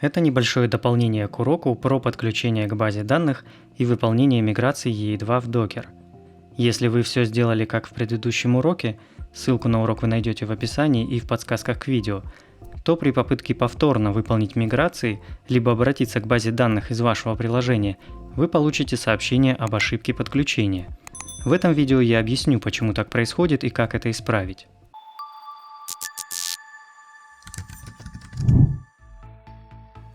Это небольшое дополнение к уроку про подключение к базе данных и выполнение миграции EE2 в Docker. Если вы все сделали как в предыдущем уроке, ссылку на урок вы найдете в описании и в подсказках к видео, то при попытке повторно выполнить миграции, либо обратиться к базе данных из вашего приложения, вы получите сообщение об ошибке подключения. В этом видео я объясню, почему так происходит и как это исправить.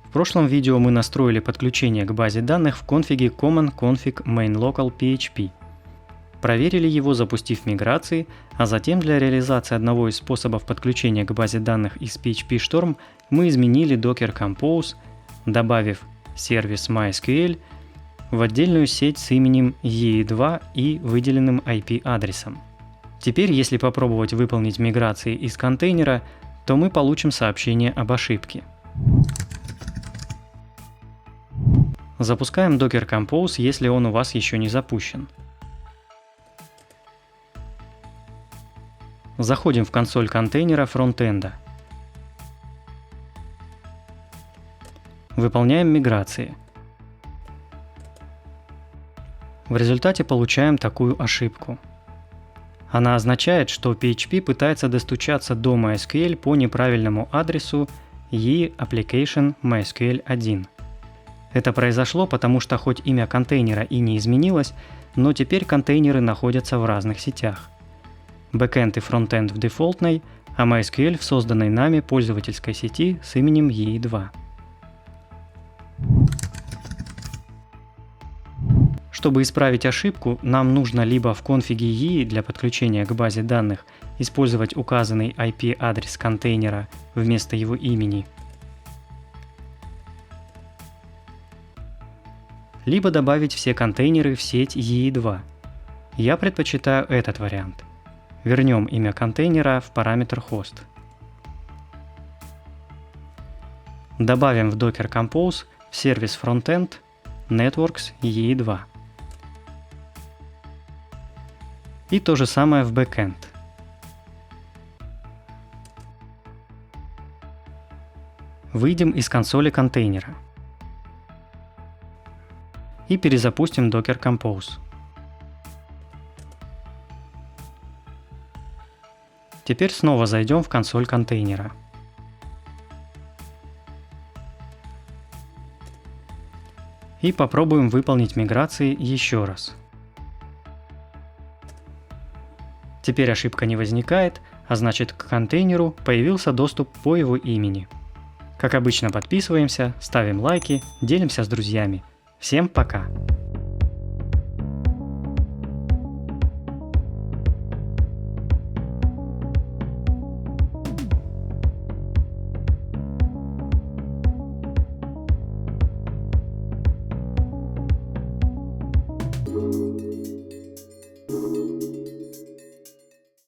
В прошлом видео мы настроили подключение к базе данных в конфиге common config main local php. Проверили его, запустив миграции, а затем для реализации одного из способов подключения к базе данных из PHP Storm мы изменили Docker Compose, добавив сервис MySQL в отдельную сеть с именем EE2 и выделенным IP-адресом. Теперь, если попробовать выполнить миграции из контейнера, то мы получим сообщение об ошибке. Запускаем Docker Compose, если он у вас еще не запущен. Заходим в консоль контейнера фронтенда. Выполняем миграции. В результате получаем такую ошибку. Она означает, что PHP пытается достучаться до MySQL по неправильному адресу e-application MySQL 1. Это произошло потому, что хоть имя контейнера и не изменилось, но теперь контейнеры находятся в разных сетях. Бэкэнд и фронтенд в дефолтной, а MySQL в созданной нами пользовательской сети с именем EE2. Чтобы исправить ошибку, нам нужно либо в конфиге EE для подключения к базе данных использовать указанный IP-адрес контейнера вместо его имени, либо добавить все контейнеры в сеть EE2. Я предпочитаю этот вариант. Вернем имя контейнера в параметр host. Добавим в Docker Compose в сервис Frontend Networks EE2. И то же самое в Backend. Выйдем из консоли контейнера и перезапустим Docker Compose. Теперь снова зайдем в консоль контейнера. И попробуем выполнить миграции еще раз. Теперь ошибка не возникает, а значит к контейнеру появился доступ по его имени. Как обычно, подписываемся, ставим лайки, делимся с друзьями. Всем пока!